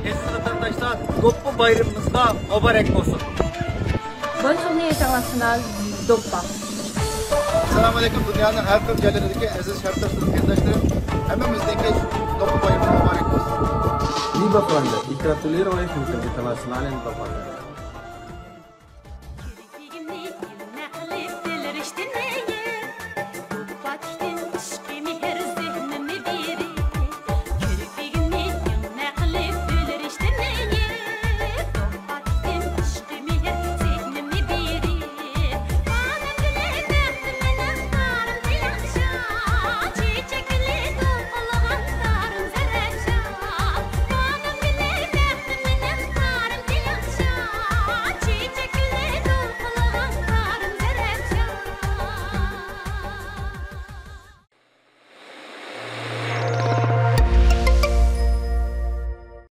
Esir vatandaşlar, Doppa bayramımızda mübarek olsun. Bonjour international Doppa. Assalamu alaikum, dünyanın her türlü yerlerindeki aziz şartdaşlarım, arkadaşlarım. Hemmamizden Doppa bayramı mübarek olsun. Viva Franza, il gratuliero è internazionale in Doppa.